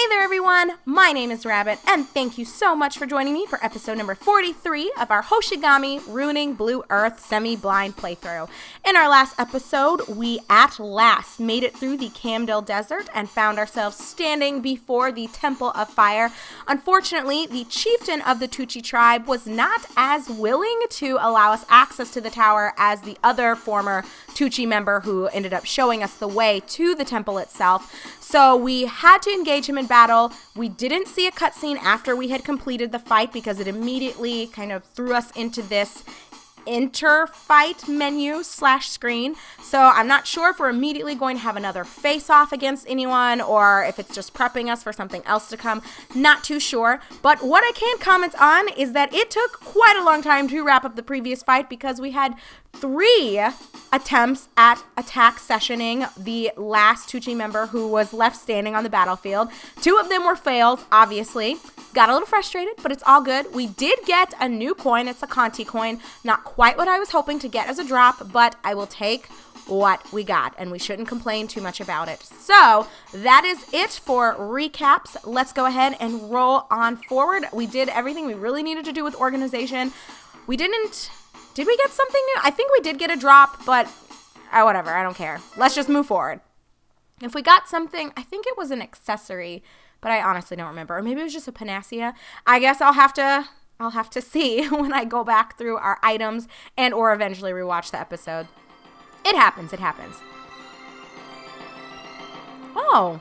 Hey there everyone, my name is Rabbit, and thank you so much for joining me for episode number 43 of our Hoshigami Ruining Blue Earth semi-blind playthrough. In our last episode, we at last made it through the Camdale Desert and found ourselves standing before the Temple of Fire. Unfortunately, the chieftain of the Tucci tribe was not as willing to allow us access to the tower as the other former Tucci member who ended up showing us the way to the temple itself. So we had to engage him in battle. We didn't see a cutscene after we had completed the fight because it immediately kind of threw us into this inter-fight menu / screen. So I'm not sure if we're immediately going to have another face-off against anyone or if it's just prepping us for something else to come. Not too sure. But what I can comment on is that it took quite a long time to wrap up the previous fight because we had 3 attempts at attack sessioning the last Tucci member who was left standing on the battlefield. 2 of them were failed, obviously. Got a little frustrated, but it's all good. We did get a new coin. It's a Conti coin. Not quite what I was hoping to get as a drop, but I will take what we got, and we shouldn't complain too much about it. So that is it for recaps. Let's go ahead and roll on forward. We did everything we really needed to do with organization. Did we get something new? I think we did get a drop, but whatever. I don't care. Let's just move forward. If we got something, I think it was an accessory, but I honestly don't remember. Or maybe it was just a panacea. I guess I'll have to see when I go back through our items and or eventually rewatch the episode. It happens. Oh,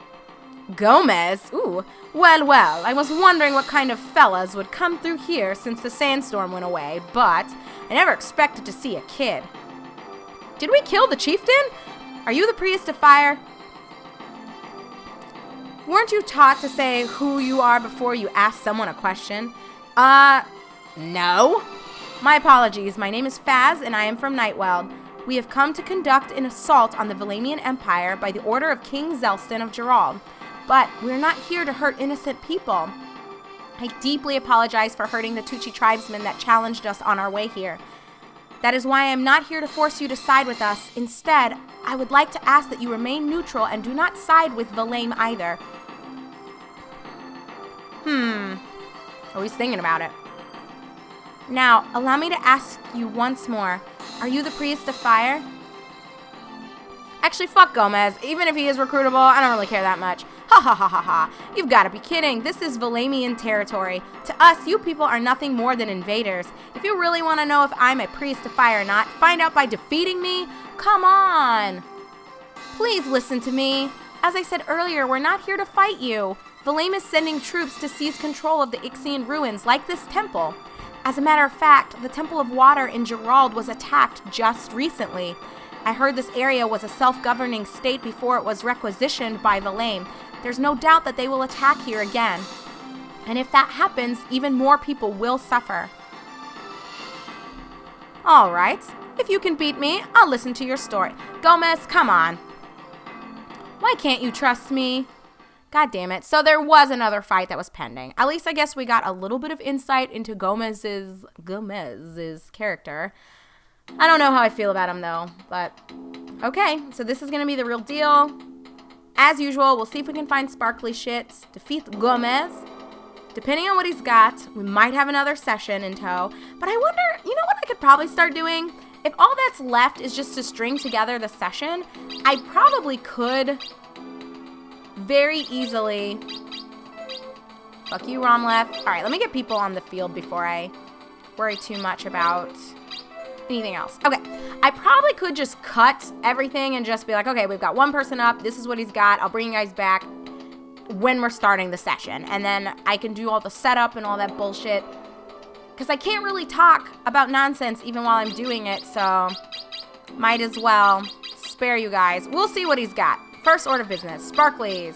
Gomes. Ooh. Well, I was wondering what kind of fellas would come through here since the sandstorm went away, but I never expected to see a kid. Did we kill the chieftain? Are you the priest of fire? Weren't you taught to say who you are before you ask someone a question? No. My apologies. My name is Faz, and I am from Nightweld. We have come to conduct an assault on the Valamian Empire by the order of King Zelston of Gerald. But we're not here to hurt innocent people. I deeply apologize for hurting the Tucci tribesmen that challenged us on our way here. That is why I am not here to force you to side with us. Instead, I would like to ask that you remain neutral and do not side with Valame either. Oh, he's thinking about it. Now, allow me to ask you once more. Are you the priest of fire? Actually, fuck Gomes. Even if he is recruitable, I don't really care that much. Ha ha ha ha ha. You've got to be kidding. This is Valamian territory. To us, you people are nothing more than invaders. If you really want to know if I'm a priest of fire or not, find out by defeating me. Come on. Please listen to me. As I said earlier, we're not here to fight you. Valame is sending troops to seize control of the Ixian ruins, like this temple. As a matter of fact, the Temple of Water in Gerald was attacked just recently. I heard this area was a self-governing state before it was requisitioned by Valame. There's no doubt that they will attack here again. And if that happens, even more people will suffer. All right. If you can beat me, I'll listen to your story. Gomes, come on. Why can't you trust me? God damn it. So there was another fight that was pending. At least I guess we got a little bit of insight into Gomez's character. I don't know how I feel about him though, but okay. So this is going to be the real deal. As usual, we'll see if we can find sparkly shit, defeat Gomes. Depending on what he's got, we might have another session in tow. But I wonder, you know what I could probably start doing? If all that's left is just to string together the session, I probably could very easily... Fuck you, Romleth. Alright, let me get people on the field before I worry too much about anything else. Okay, I probably could just cut everything and just be like, okay, we've got one person up. This is what he's got. I'll bring you guys back when we're starting the session. And then I can do all the setup and all that bullshit. Because I can't really talk about nonsense even while I'm doing it. So might as well spare you guys. We'll see what he's got. First order of business. Sparklies.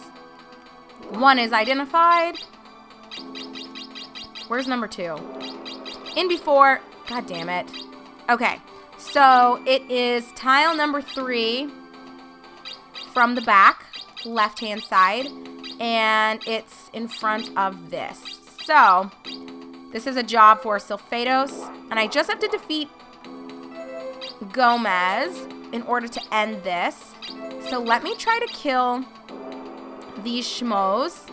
1 is identified. Where's number 2? In before. God damn it. Okay. So it is tile number 3 from the back, left-hand side. And it's in front of this. So this is a job for Sulfados. And I just have to defeat Gomes in order to end this. So let me try to kill these schmoes.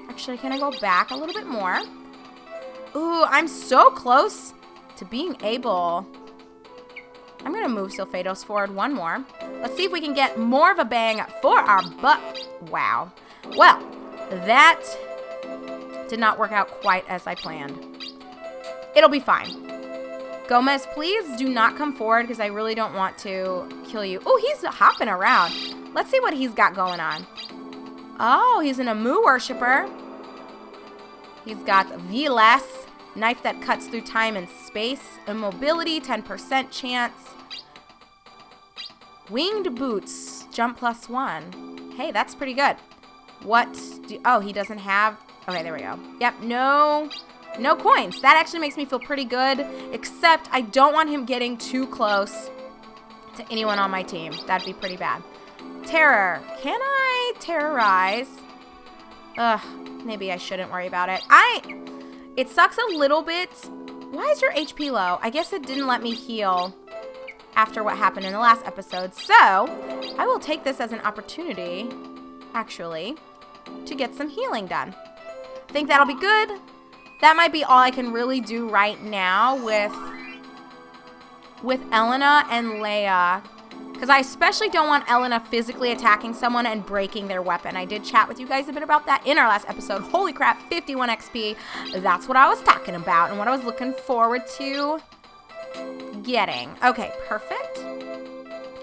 Actually, can I go back a little bit more? Ooh, I'm so close to being able. I'm going to move Sulfatos forward one more. Let's see if we can get more of a bang for our buck. Wow. Well, that did not work out quite as I planned. It'll be fine. Gomes, please do not come forward because I really don't want to kill you. Oh, he's hopping around. Let's see what he's got going on. Oh, he's an Amu worshiper. He's got Vilas, knife that cuts through time and space. Immobility, 10% chance. Winged boots, jump +1. Hey, that's pretty good. Oh, he doesn't have. Okay, there we go. Yep, no coins. That actually makes me feel pretty good, except I don't want him getting too close to anyone on my team. That'd be pretty bad. Terror. Can I terrorize? Ugh, maybe I shouldn't worry about it. It sucks a little bit. Why is your HP low? I guess it didn't let me heal after what happened in the last episode. So, I will take this as an opportunity, actually, to get some healing done. Think that'll be good. That might be all I can really do right now with Elena and Leia. Because I especially don't want Elena physically attacking someone and breaking their weapon. I did chat with you guys a bit about that in our last episode. Holy crap, 51 XP. That's what I was talking about and what I was looking forward to getting. Okay, perfect.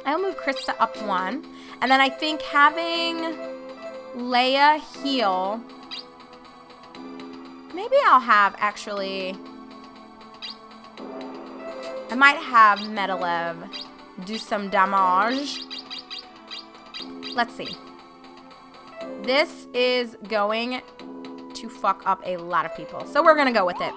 I'll move Krista up 1. And then I think having Leia heal. Maybe I'll have, actually, I might have Medalev do some damage. Let's see. This is going to fuck up a lot of people, so we're going to go with it.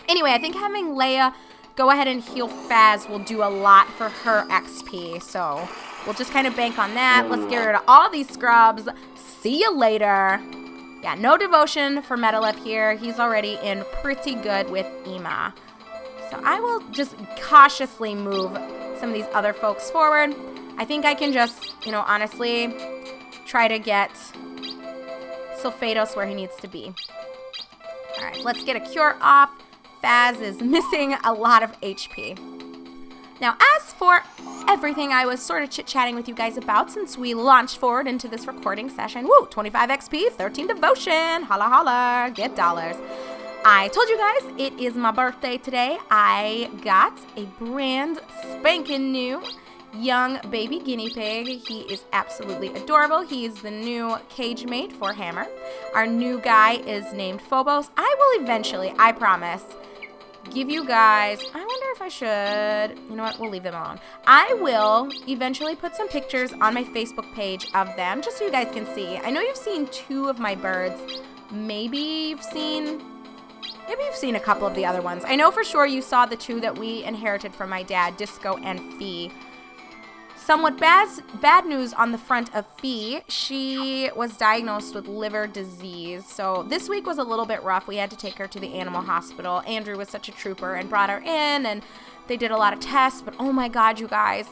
Anyway, I think having Leia go ahead and heal Faz will do a lot for her XP, so we'll just kind of bank on that. Let's get rid of all these scrubs. See you later. Yeah, no devotion for Medalev here. He's already in pretty good with Ima. So I will just cautiously move some of these other folks forward. I think I can just, honestly, try to get Sulfatos where he needs to be. All right, let's get a cure off. Faz is missing a lot of HP. Now, as for everything I was sort of chit-chatting with you guys about since we launched forward into this recording session, woo, 25 XP, 13 devotion, holla holla, get dollars. I told you guys it is my birthday today. I got a brand spanking new young baby guinea pig. He is absolutely adorable. He is the new cage mate for Hammer. Our new guy is named Phobos. I will eventually, I promise, give you guys, I wonder if I should, you know what, we'll leave them alone. I will eventually put some pictures on my Facebook page of them, just so you guys can see. I know you've seen 2 of my birds. Maybe you've seen a couple of the other ones. I know for sure you saw the 2 that we inherited from my dad, Disco and Fee. Somewhat bad news on the front of Fee. She was diagnosed with liver disease. So this week was a little bit rough. We had to take her to the animal hospital. Andrew was such a trooper and brought her in, and they did a lot of tests. But oh my God, you guys,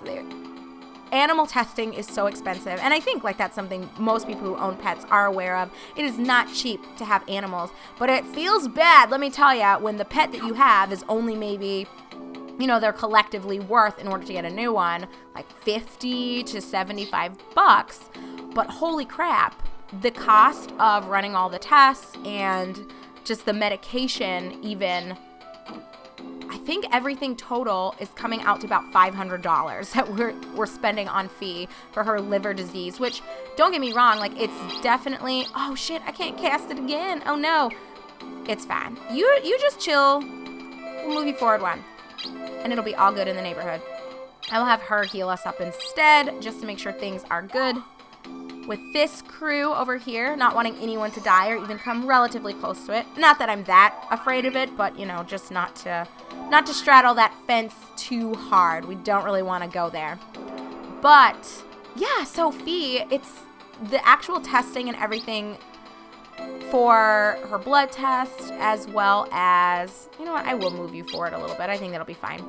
animal testing is so expensive. And I think that's something most people who own pets are aware of. It is not cheap to have animals. But it feels bad, let me tell you, when the pet that you have is only maybe, they're collectively worth, in order to get a new one, like $50 to $75. But holy crap, the cost of running all the tests and just the medication even, I think everything total is coming out to about $500 that we're spending on Fee for her liver disease, which, don't get me wrong, it's definitely, oh shit, I can't cast it again. Oh no, it's fine. You just chill. We'll move you forward one, and it'll be all good in the neighborhood. I will have her heal us up instead, just to make sure things are good. With this crew over here, not wanting anyone to die or even come relatively close to it. Not that I'm that afraid of it, but, just not to straddle that fence too hard. We don't really want to go there. But, yeah, Sophie, it's the actual testing and everything for her blood test, as well as, you know what, I will move you forward a little bit. I think that'll be fine.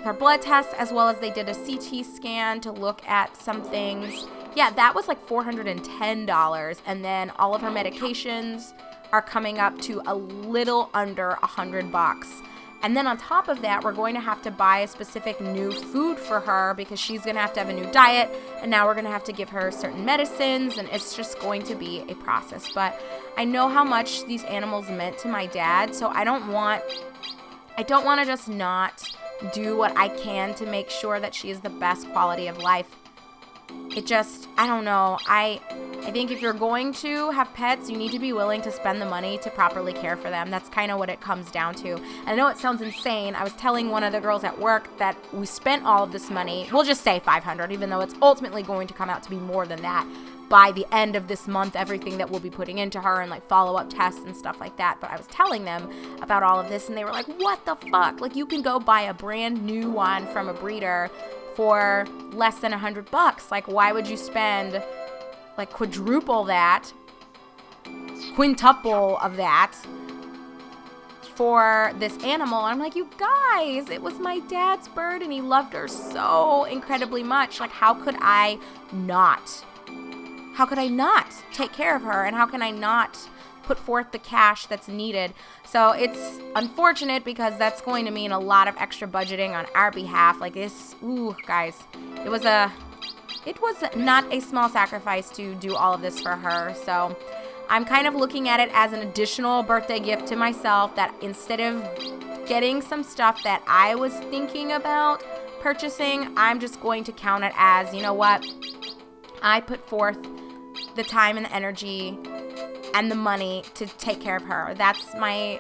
Her blood test, as well as they did a CT scan to look at some things. Yeah, that was $410, and then all of her medications are coming up to a little under $100. And then on top of that, we're going to have to buy a specific new food for her because she's going to have a new diet. And now we're going to have to give her certain medicines, and it's just going to be a process. But I know how much these animals meant to my dad, so I don't want to just not do what I can to make sure that she has the best quality of life. I don't know. I think if you're going to have pets, you need to be willing to spend the money to properly care for them. That's kind of what it comes down to. And I know it sounds insane. I was telling one of the girls at work that we spent all of this money. We'll just say $500, even though it's ultimately going to come out to be more than that by the end of this month, everything that we'll be putting into her and like follow-up tests and stuff like that. But I was telling them about all of this, and they were like, what the fuck? Like, you can go buy a brand new one from a breeder for less than $100. Like, why would you spend like quadruple that, quintuple of that for this animal? And I'm like, you guys, it was my dad's bird and he loved her so incredibly much. Like, how could I not take care of her, and how can I not put forth the cash that's needed? So it's unfortunate because that's going to mean a lot of extra budgeting on our behalf. Like this, guys, it was not a small sacrifice to do all of this for her. So I'm kind of looking at it as an additional birthday gift to myself, that instead of getting some stuff that I was thinking about purchasing, I'm just going to count it as, you know what, I put forth the time and the energy and the money to take care of her. That's my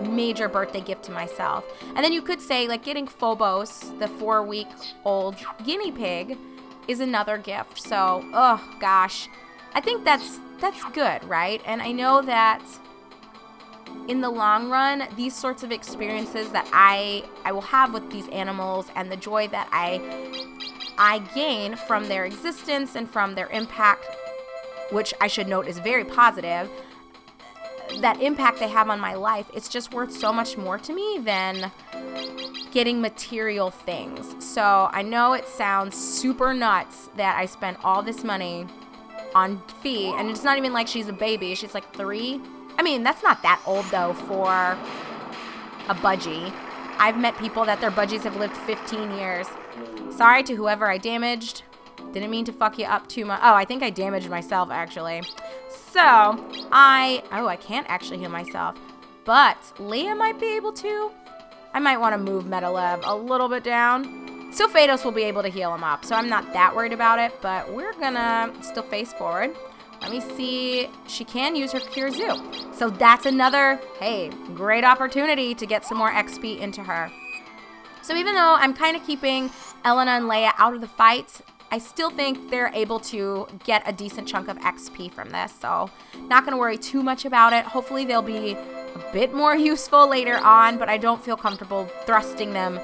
major birthday gift to myself. And then you could say, like, getting Phobos, the 4-week-old guinea pig, is another gift. So, oh gosh, I think that's good, right? And I know that in the long run, these sorts of experiences that I will have with these animals, and the joy that I gain from their existence and from their impact, which I should note is very positive, that impact they have on my life, it's just worth so much more to me than getting material things. So I know it sounds super nuts that I spent all this money on Fee, and it's not even like she's a baby. She's like 3. I mean, that's not that old though for a budgie. I've met people that their budgies have lived 15 years. Sorry to whoever I damaged. Didn't mean to fuck you up too much. Oh, I think I damaged myself, actually. So, I can't actually heal myself. But Leah might be able to. I might want to move Metalev a little bit down. So Phaedos will be able to heal him up. So I'm not that worried about it. But we're going to still face forward. Let me see. She can use her Cure Zoo. So that's another, great opportunity to get some more XP into her. So even though I'm kind of keeping Elena and Leia out of the fight, I still think they're able to get a decent chunk of XP from this. So not going to worry too much about it. Hopefully they'll be a bit more useful later on, but I don't feel comfortable thrusting them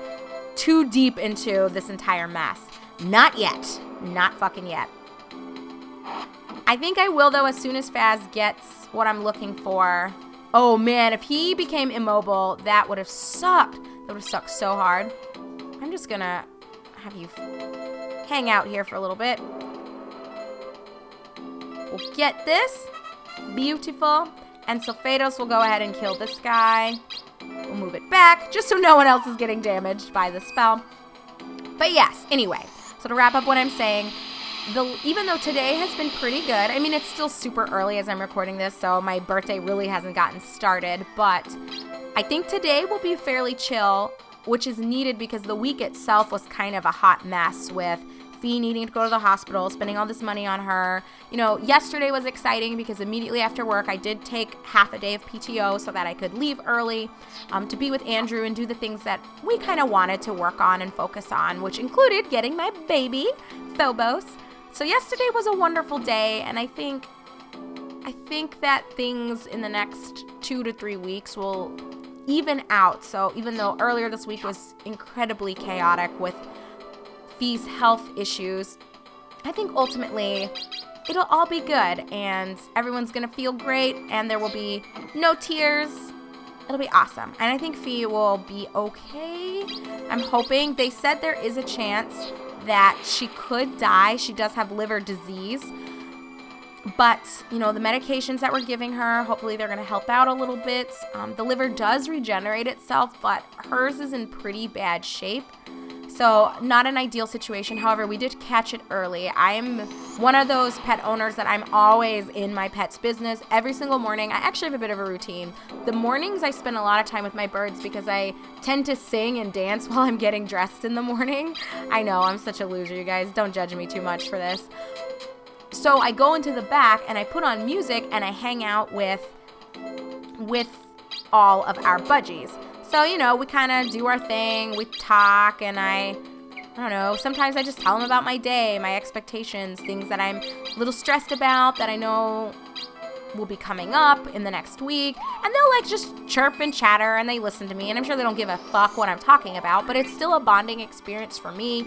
too deep into this entire mess. Not yet. Not fucking yet. I think I will, though, as soon as Faz gets what I'm looking for. Oh, man, if he became immobile, that would have sucked. That would have sucked so hard. I'm just going to have you hang out here for a little bit. We'll get this. Beautiful. And so Phaedos will go ahead and kill this guy. We'll move it back, just so no one else is getting damaged by the spell. But yes, anyway. So to wrap up what I'm saying, even though today has been pretty good, I mean, it's still super early as I'm recording this, so my birthday really hasn't gotten started, but I think today will be fairly chill, which is needed because the week itself was kind of a hot mess with Fee needing to go to the hospital, spending all this money on her. You know, yesterday was exciting because immediately after work, I did take half a day of PTO so that I could leave early to be with Andrew and do the things that we kind of wanted to work on and focus on, which included getting my baby, Phobos. So yesterday was a wonderful day, and I think that things in the next 2 to 3 weeks will even out. So even though earlier this week was incredibly chaotic with Fee's health issues, I think ultimately it'll all be good and everyone's gonna feel great and there will be no tears. It'll be awesome. And I think Fee will be okay. I'm hoping. They said there is a chance that she could die. She does have liver disease. But, the medications that we're giving her, hopefully they're going to help out a little bit. The liver does regenerate itself, but hers is in pretty bad shape. So not an ideal situation. However, we did catch it early. I'm one of those pet owners that I'm always in my pet's business every single morning. I actually have a bit of a routine. The mornings I spend a lot of time with my birds because I tend to sing and dance while I'm getting dressed in the morning. I know, I'm such a loser, you guys. Don't judge me too much for this. So I go into the back and I put on music and I hang out with all of our budgies. So, we kind of do our thing, we talk, and I don't know, sometimes I just tell them about my day, my expectations, things that I'm a little stressed about that I know will be coming up in the next week, and they'll just chirp and chatter, and they listen to me, and I'm sure they don't give a fuck what I'm talking about, but it's still a bonding experience for me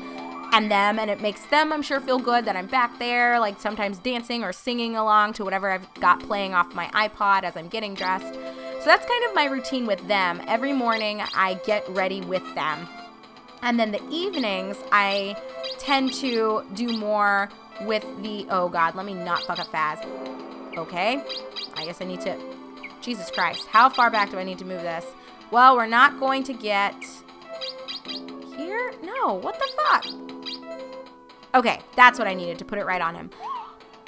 and them, and it makes them, I'm sure, feel good that I'm back there, sometimes dancing or singing along to whatever I've got playing off my iPod as I'm getting dressed. So that's kind of my routine with them. Every morning I get ready with them. And then the evenings I tend to do more with oh God, let me not fuck up fast. Okay, I guess I need to, Jesus Christ, how far back do I need to move this? Well, we're not going to get here? No, what the fuck? Okay, that's what I needed to put it right on him.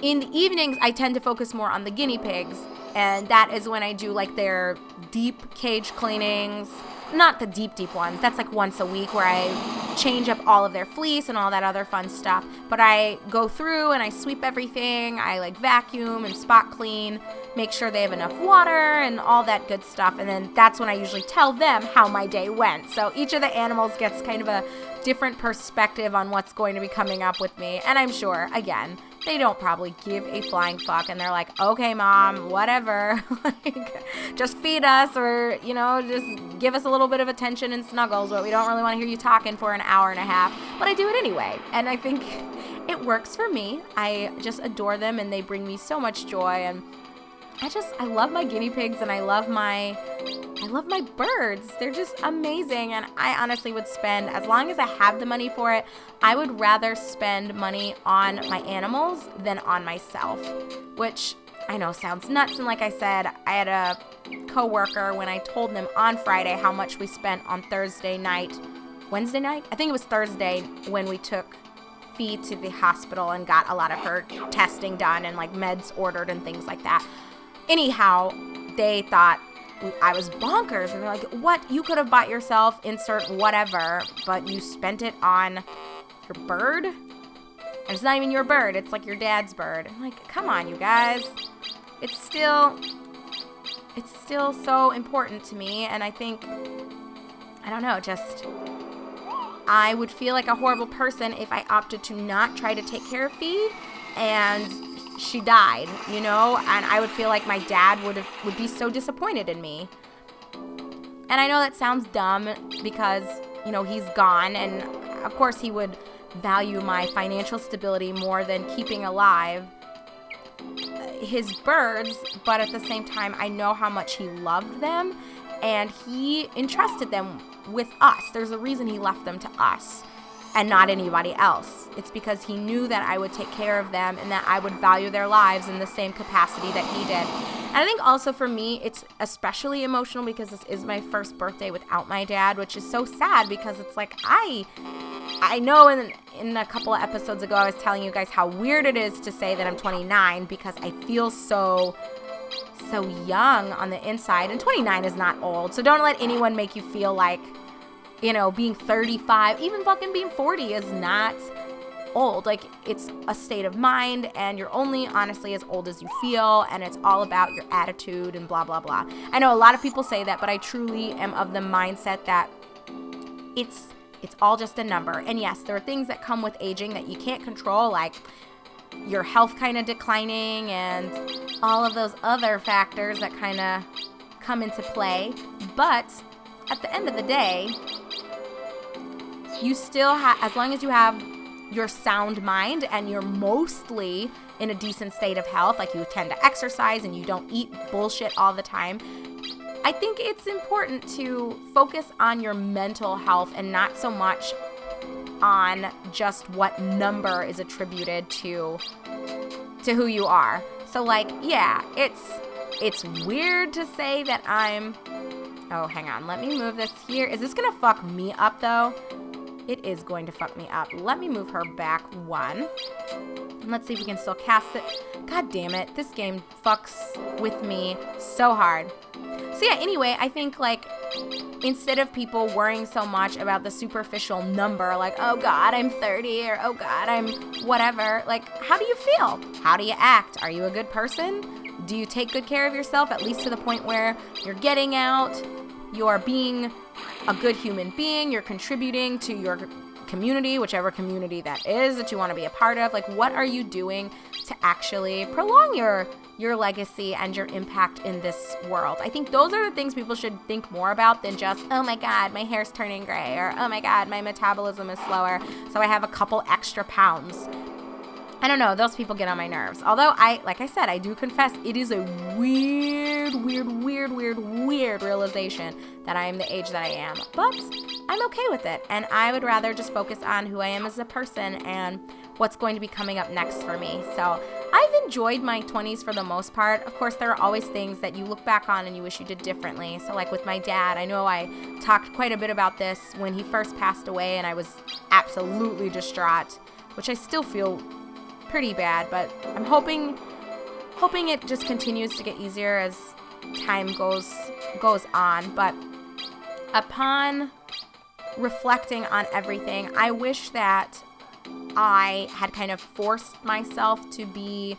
In the evenings, I tend to focus more on the guinea pigs, and that is when I do their deep cage cleanings. Not the deep ones. That's once a week where I change up all of their fleece and all that other fun stuff. But I go through and I sweep everything. I vacuum and spot clean, make sure they have enough water and all that good stuff. And then that's when I usually tell them how my day went. So each of the animals gets kind of a different perspective on what's going to be coming up with me. And I'm sure, again, they don't probably give a flying fuck, and they're like, okay, Mom, whatever, just feed us, or, just give us a little bit of attention and snuggles, but we don't really want to hear you talking for an hour and a half, but I do it anyway, and I think it works for me. I just adore them, and they bring me so much joy, and I love my guinea pigs, and I love my birds. They're just amazing, and I honestly would spend, as long as I have the money for it, I would rather spend money on my animals than on myself, which I know sounds nuts. And like I said, I had a coworker when I told them on Friday how much we spent on Wednesday night, I think it was Thursday, when we took Fee to the hospital and got a lot of her testing done and meds ordered and things like that. Anyhow, they thought I was bonkers, and they're like, what? You could have bought yourself insert whatever, but you spent it on your bird? And it's not even your bird, it's your dad's bird. I'm like, come on, you guys. It's still so important to me, and I think, I don't know, I would feel like a horrible person if I opted to not try to take care of Fee, and she died, and I would feel like my dad would be so disappointed in me. And I know that sounds dumb because, he's gone, and of course he would value my financial stability more than keeping alive his birds, but at the same time, I know how much he loved them, and he entrusted them with us. There's a reason he left them to us and not anybody else. It's because he knew that I would take care of them and that I would value their lives in the same capacity that he did. And I think also for me, it's especially emotional because this is my first birthday without my dad, which is so sad because it's I know in a couple of episodes ago, I was telling you guys how weird it is to say that I'm 29 because I feel so young on the inside, and 29 is not old. So don't let anyone make you feel like, being 35, even fucking being 40 is not old. It's a state of mind, and you're only honestly as old as you feel, and it's all about your attitude and blah, blah, blah. I know a lot of people say that, but I truly am of the mindset that it's all just a number. And yes, there are things that come with aging that you can't control, like your health kind of declining and all of those other factors that kind of come into play. But at the end of the day, you still have, as long as you have your sound mind and you're mostly in a decent state of health, you tend to exercise and you don't eat bullshit all the time, I think it's important to focus on your mental health and not so much on just what number is attributed to who you are. So, like, yeah, it's weird to say that I'm... Oh, hang on. Let me move this here. Is this going to fuck me up, though? It is going to fuck me up. Let me move her back one. And let's see if we can still cast it. God damn it. This game fucks with me so hard. So yeah, anyway, I think, like, instead of people worrying so much about the superficial number, like, oh God, I'm 30, or oh God, I'm whatever, like, how do you feel? How do you act? Are you a good person? Do you take good care of yourself, at least to the point where you're getting out, you're being a good human being, you're contributing to your community, whichever community that is that you want to be a part of? Like, what are you doing to actually prolong your legacy and your impact in this world? I think those are the things people should think more about than just, oh my God, my hair's turning gray, or oh my God, my metabolism is slower, so I have a couple extra pounds. I don't know, those people get on my nerves. Although like I said, I do confess it is a weird realization that I am the age that I am. But I'm okay with it, and I would rather just focus on who I am as a person and what's going to be coming up next for me. So I've enjoyed my 20s for the most part. Of course, there are always things that you look back on and you wish you did differently. So like with my dad, I know I talked quite a bit about this when he first passed away, and I was absolutely distraught, which I still feel pretty bad, but I'm hoping it just continues to get easier as time goes on. But upon reflecting on everything, I wish that I had kind of forced myself to be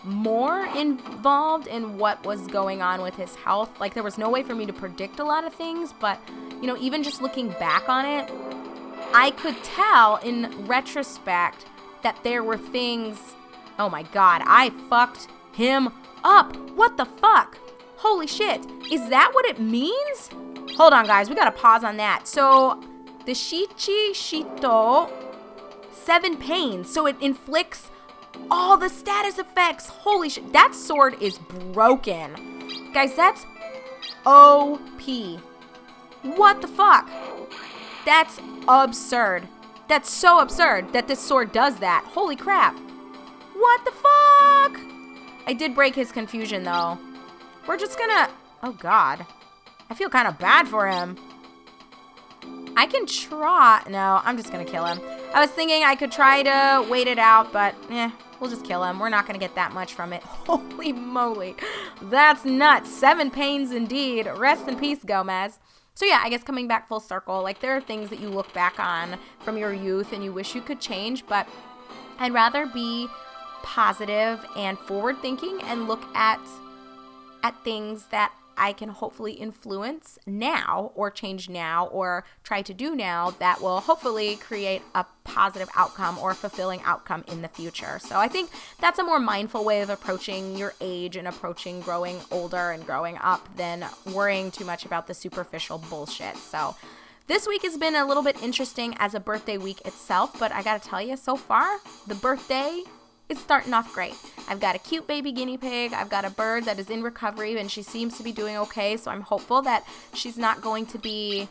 more involved in what was going on with his health. Like, there was no way for me to predict a lot of things, but, you know, even just looking back on it, I could tell in retrospect that there were things... Oh my God, I fucked him up. What the fuck? Holy shit. Is that what it means? Hold on, guys. We gotta pause on that. So, the Shichi Shito, 7 pains. So it inflicts all the status effects. Holy shit. That sword is broken. Guys, that's OP. What the fuck? That's absurd. That's so absurd that this sword does that. Holy crap. What the fuck? I did break his confusion, though. We're just gonna... Oh, God. I feel kind of bad for him. I can try... No, I'm just gonna kill him. I was thinking I could try to wait it out, but we'll just kill him. We're not gonna get that much from it. Holy moly. That's nuts. 7 pains indeed. Rest in peace, Gomes. So yeah, I guess coming back full circle, like, there are things that you look back on from your youth and you wish you could change, but I'd rather be positive and forward thinking and look at things that I can hopefully influence now or change now or try to do now that will hopefully create a positive outcome or fulfilling outcome in the future. So I think that's a more mindful way of approaching your age and approaching growing older and growing up than worrying too much about the superficial bullshit. So this week has been a little bit interesting as a birthday week itself, but I gotta tell you, so far, the birthday is starting off great. I've got a cute baby guinea pig. I've got a bird that is in recovery, and she seems to be doing okay, so I'm hopeful that she's not going to be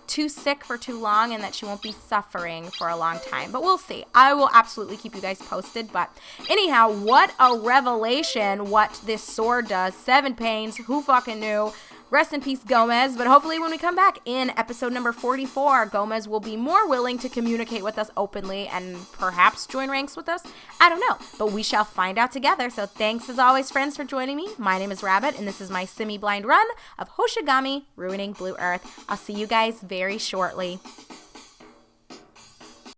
too sick for too long and that she won't be suffering for a long time. But we'll see. I will absolutely keep you guys posted. But anyhow, what a revelation what this sword does. 7 pains. Who fucking knew? Rest in peace, Gomes. But hopefully when we come back in episode number 44, Gomes will be more willing to communicate with us openly and perhaps join ranks with us. I don't know, but we shall find out together. So thanks as always, friends, for joining me. My name is Rabbit, and this is my semi-blind run of Hoshigami Ruining Blue Earth. I'll see you guys very shortly.